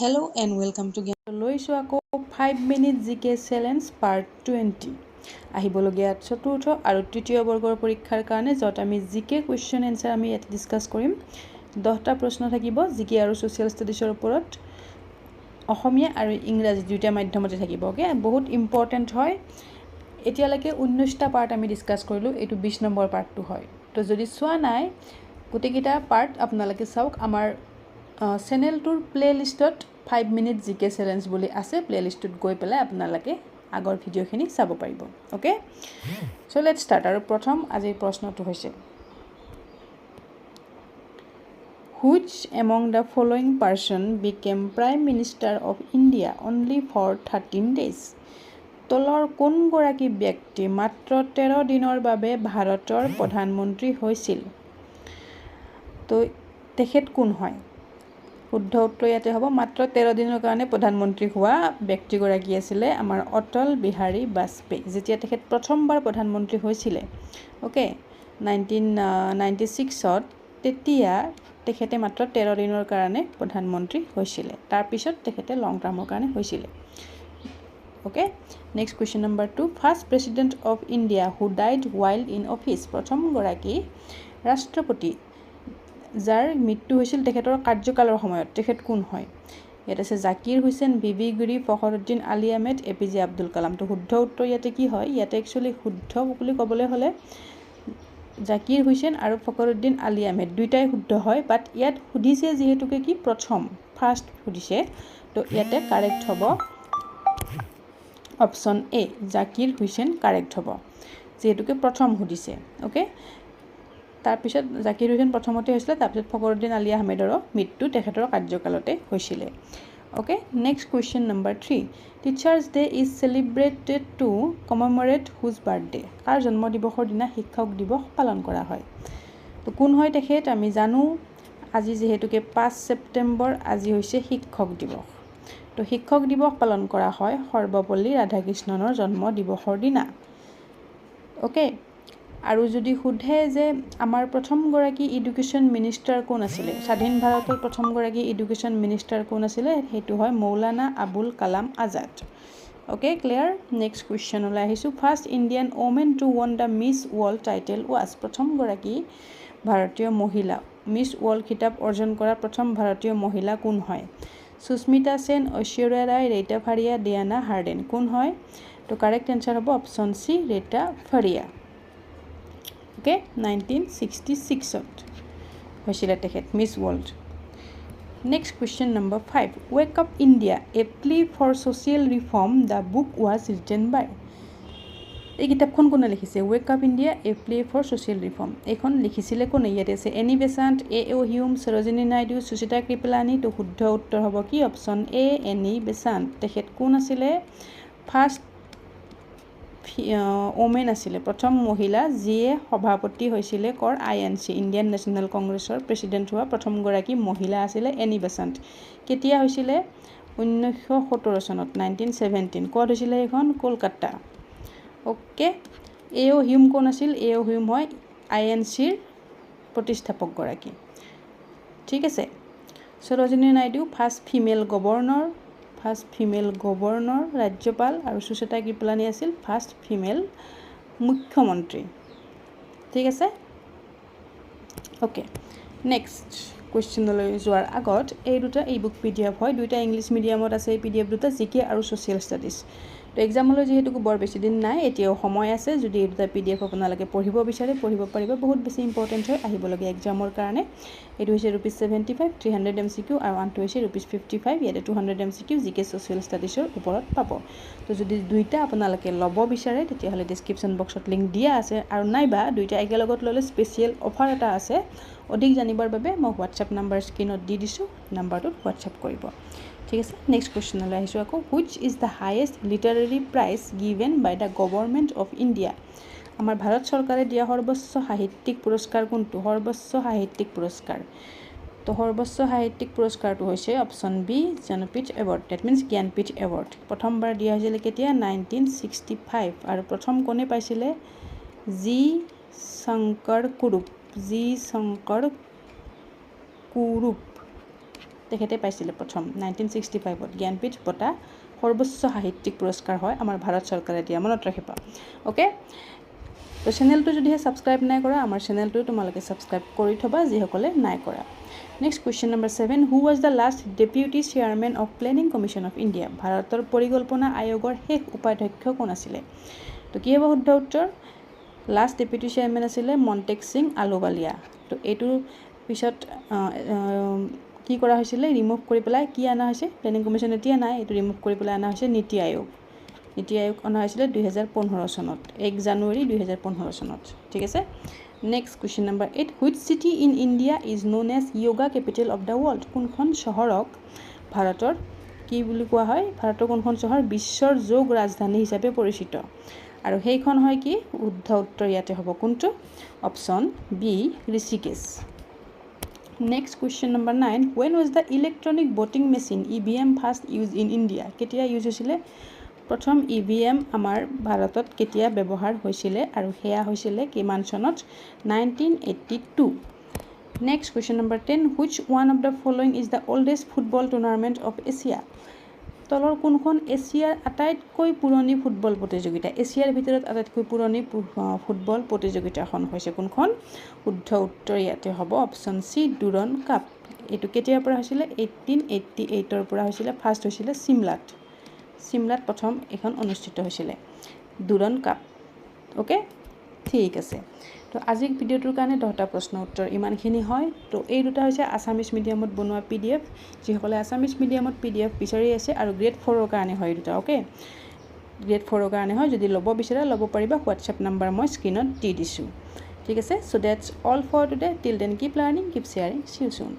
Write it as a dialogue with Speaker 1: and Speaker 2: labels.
Speaker 1: Hello and welcome to লৈছোঁ আকৌ 5 minute জিকে চেলেঞ্জ পাৰ্ট 20 আহিবলগীয়া চতুৰ্থ আৰু তৃতীয় বৰ্গৰ পৰীক্ষাৰ কাৰণে য'ত আমি জিকে কুৱেশ্যন এনসাৰ আমি ইয়াত ডিসকাস কৰিম 10টা প্ৰশ্ন থাকিব জিকে আৰু সোশ্যাল ষ্টাডিজৰ ওপৰত অসমীয়া আৰু ইংৰাজী দুইটা মাধ্যমতে থাকিব ওকে বহুত ইম্পৰ্টেন্ট হয় এতিয়ালৈকে 19টা পাৰ্ট আমি ডিসকাস কৰিলো এটো 20 নম্বৰ পাৰ্টটো হয় তো যদি চোৱা নাই গোটেইকেইটা পাৰ্ট আপোনালোকে চাওক আমাৰ চেনেলটোৰ প্লেলিষ্টত 5 minute জিকে চেলেঞ্জ বুলি আছে প্লেলিষ্টত গৈ পেলাই আপোনালোকে আগৰ ভিডিওখিনি চাব পাৰিব ওকে সো লেটস স্টাৰ্ট আৰু প্ৰথম আজিৰ প্ৰশ্নটো হৈছে Which among the following person became Prime Minister of India only for 13 days? তলৰ কোন গৰাকী ব্যক্তি মাত্ৰ 13 দিনৰ বাবে ভাৰতৰ প্ৰধানমন্ত্ৰী হৈছিল তো তেখেত কোন হয় শুদ্ধ উত্তৰ ইয়াতে হ'ব মাত্ৰ 13 দিনৰ কাৰণে প্ৰধানমন্ত্ৰী হোৱা ব্যক্তিগৰাকী আছিল আমাৰ অটল বিহাৰী বাজপেয়ী যেতিয়া তেখেত প্ৰথমবাৰ প্ৰধানমন্ত্ৰী হৈছিল ওকে 1996 ত তেতিয়া তেখেতে মাত্ৰ 13 দিনৰ কাৰণে প্ৰধানমন্ত্ৰী হৈছিল তাৰ পিছত তেখেতে লং টাৰ্মৰ কাৰণে হৈছিল okay next question number 2 first president of India who died while in office প্ৰথম গৰাকী ৰাষ্ট্ৰপতি যাৰ মৃত্যু হৈছিল তেখেতৰ কাৰ্যকালৰ সময়ত তেখেত কোন হয় ইয়াত আছে জাকিৰ হুছেইন বিবি গুৰি ফখৰুদ্দিন আলী আহমেদ এপিজে আব্দুল কালাম তো শুদ্ধ উত্তৰ ইয়াতে কি হয় ইয়াতে একচুয়ালি শুদ্ধ বুলি ক'বলৈ হলে জাকিৰ হুছেইন আৰু ফখৰুদ্দিন আলী আহমেদ দুইটাই শুদ্ধ হয় বাট ইয়াত সুধিছে যেহেতুকে কি প্ৰথম ফাৰ্ষ্ট সুধিছে তো ইয়াতে কাৰেক্ট হ'ব অপচন এ জাকিৰ হুছেইন কাৰেক্ট হ'ব যেহেতুকে প্ৰথম সুধিছে ওকে তাৰ পিছত জাকিৰ হুছেইন প্ৰথমতে হৈছিল তাৰ পিছত ফখৰুদ্দিন আলী আহমেদৰ মৃত্যু তেখেতৰ কাৰ্যকালতে হৈছিল okay next question number 3 teachers day is celebrated to commemorate whose birthday কাৰ জন্ম দিৱসৰ দিনা শিক্ষক দিৱস পালন কৰা হয় তো কোন হয় তেখেত আমি জানো আজি যেহেতুকে 5 ছেপ্টেম্বৰ আজি হৈছে শিক্ষক দিৱস তো শিক্ষক দিৱস পালন কৰা হয় সৰ্বপল্লী ৰাধাকৃষ্ণনৰ জন্ম দিৱসৰ দিনা ওকে আৰু যদি সুধে যে আমাৰ প্ৰথম গৰাকী এডুকেশ্যন মিনিষ্টাৰ কোন আছিল স্বাধীন ভাৰতৰ প্ৰথম গৰাকী এডুকেশ্যন মিনিষ্টাৰ কোন আছিল হেতু হয় Maulana Abul Kalam Azad okay clear next question লৈ আহিছো first Indian women to won the Miss World title was প্ৰথম গৰাকী ভাৰতীয় মহিলা মিস ওয়াৰ্ল্ড খিতাপ অৰ্জন কৰা প্ৰথম ভাৰতীয় মহিলা কোন হয় সুস্মিতা সেন ঐশ্বৰ্যা ৰায় ৰেটা ফাৰিয়া ডিয়ানা হাৰ্ডেন কোন হয় তো কাৰেক্ট আনসাৰ হ'ব option C Reita Faria okay 1966 ত হৈছিল তেখেত Miss World next question number 5 wake up India a plea for social reform the book was written by এই কিতাপখন কোনে লিখিছে wake up India a plea for social reform এইখন লিখিছিলে কোনে ইয়াতে আছে Annie Besant A O. Hume Sarojini Naidu Sucheta Kripalani তো শুদ্ধ উত্তৰ হ'ব কি অপচন এ এনি বেসাণ্ট তেখেত কোন আছিল ফাৰ্ষ্ট ওমেন আছিল প্ৰথম মহিলা যিয়ে সভাপতি হৈছিল কৰ আইএনসি ইণ্ডিয়ান নেশ্যনেল কংগ্ৰেছৰ প্ৰেসিডেন্ট হোৱা প্ৰথম গৰাকী মহিলা আছিল এনি বেসাণ্ট কেতিয়া হৈছিল 1917 চনত 1917 ক'ত হৈছিল এখন কলকাতা ওকে এ.ও. হিউম কোন আছিল এ.ও. হিউম হয় আইএনসিৰ প্ৰতিষ্ঠাপক গৰাকী ঠিক আছে Sarojini Naidu first female governor ৰাজ্যপাল আৰু সুচিতা কৃপলানী আছিল ফাৰ্ষ্ট ফিমেল মুখ্যমন্ত্ৰী ঠিক আছে ওকে নেক্সট কোৱেশ্চনলৈ যোৱাৰ আগত এই দুটা ইবুক পিডিএফ হয় দুটা ইংলিশ মিডিয়ামত আছে এই পিডিএফ দুটা জিকে আৰু সোশ্যাল ষ্টাডিজ তো এক্সামলৈ যেহেতু বৰ বেছি দিন নাই এতিয়াও সময় আছে যদি এই দুটা পিডিএফ আপোনালোকে পঢ়িব বিচাৰে পঢ়িব পাৰিব বহুত বেছি ইম্পৰ্টেন্ট হয় আহিবলগীয়া এক্সামৰ কাৰণে এটো হৈছে ₹75 300 MCQ আৰু আনটো হৈছে ₹55 ইয়াতে 200 MCQ জিকে সোশ্যাল ষ্টাডিজৰ ওপৰত পাব তো যদি দুইটা আপোনালোকে ল'ব বিচাৰে তেতিয়াহলে ডেসক্ৰিপচন বক্সত লিংক দিয়া আছে আৰু নাইবা দুইটা একেলগত ল'লে স্পেশাল অফাৰ এটা আছে অধিক জানিবৰ বাবে মই WhatsApp নম্বৰ স্ক্ৰিনত দি দিছো নম্বৰটোত WhatsApp কৰিব ঠিক আছে নেক্সট কোৱেশ্চনলৈ আহিছো আকৌ which is the highest literary prize given by the government of India আমাৰ ভাৰত চৰকাৰে দিয়া সৰ্বোচ্চ সাহিত্যিক পুৰস্কাৰ কোনটো সৰ্বোচ্চ সাহিত্যিক পুৰস্কাৰ তো সৰ্বোচ্চ সাহিত্যিক পুৰস্কাৰটো হৈছে option B Jnanpith award that means Jnanpith award প্ৰথমবাৰ দিয়া হৈছিল কেতিয়া 1965 আৰু প্ৰথম কোনে পাইছিল জি শংকৰ কুৰুপ তেখেতে পাইছিলে প্ৰথম 1965 জ্ঞানপীঠ বঁটা সৰ্বোচ্চ সাহিত্যিক পুৰস্কাৰ হয় আমাৰ ভাৰত চৰকাৰে দিয়া মনত ৰাখিবা ওকে তো চেনেলটো যদিহে ছাবস্ক্ৰাইব নাই কৰা আমাৰ চেনেলটো তোমালোকে ছাবস্ক্ৰাইব কৰি থবা যিসকলে নাই কৰা next question number 7 who was the last deputy chairman of planning commission of India ভাৰতৰ পৰিকল্পনা আয়োগৰ শেষ উপাধ্যক্ষ কোন আছিলে তো কি হ'ব শুদ্ধ উত্তৰ লাষ্ট ডেপুটি চেয়াৰমেন আছিলে মন্টেক সিং আলুৱালিয়া তো এইটো পিছত কি কৰা হৈছিলে ৰিমুভ কৰি পেলাই কি আনা হৈছে প্লেনিং কমিশ্যন এতিয়া নাই এইটো ৰিমুভ কৰি পেলাই আনা হৈছে নীতি আয়োগ অনা হৈছিলে 2015 চনত 1 জানুৱাৰী 2015 চনত ঠিক আছে next question number 8 which city in India is known as yoga capital of the world কোনখন চহৰক ভাৰতৰ কি বুলি কোৱা হয় ভাৰতৰ কোনখন চহৰ বিশ্বৰ যোগ ৰাজধানী হিচাপে পৰিচিত আৰু সেইখন হয় কি শুদ্ধ উত্তৰ ইয়াতে হ'ব কোনটো option B Rishikesh next question number 9 when was the electronic voting machine EVM first used in India কেতিয়া ইউজ হৈছিলে প্ৰথম EVM আমাৰ ভাৰতত কেতিয়া ব্যৱহাৰ হৈছিলে আৰু হেয়া হৈছিলে কিমান চনত 1982 next question number 10 which one of the following is the oldest football tournament of Asia তলৰ কোনখন এছিয়াৰ আটাইতকৈ পুৰণি ফুটবল প্ৰতিযোগিতা এছিয়াৰ ভিতৰত আটাইতকৈ পুৰণি ফুটবল প্ৰতিযোগিতাখন হৈছে কোনখন শুদ্ধ উত্তৰ ইয়াতে হ'ব অপশ্যন সি ডুৰন কাপ এইটো কেতিয়াৰ পৰা হৈছিলে 1888 ৰ পৰা হৈছিলে ফাৰ্ষ্ট হৈছিলে সিমলাত প্ৰথম এখন অনুষ্ঠিত হৈছিলে ডুৰন কাপ ওকে ঠিক আছে তো আজিৰ ভিডিঅ'টোৰ কাৰণে 10টা প্ৰশ্ন উত্তৰ ইমানখিনি হয় তো এই দুটা হৈছে আসামিজ মিডিয়ামত বনোৱা PDF যিসকলে আসামিজ মিডিয়ামত PDF বিচাৰি আছে আৰু গ্ৰেড 4 ৰ কাৰণে হয় দুটা ওকে গ্ৰেড 4 ৰ কাৰণে হয় যদি ল'ব বিচাৰা ল'ব পাৰিবা হোৱাটছএপ নাম্বাৰ মই স্ক্ৰীনত দি দিছোঁ ঠিক আছে so that's all for today till then keep learning keep sharing see you soon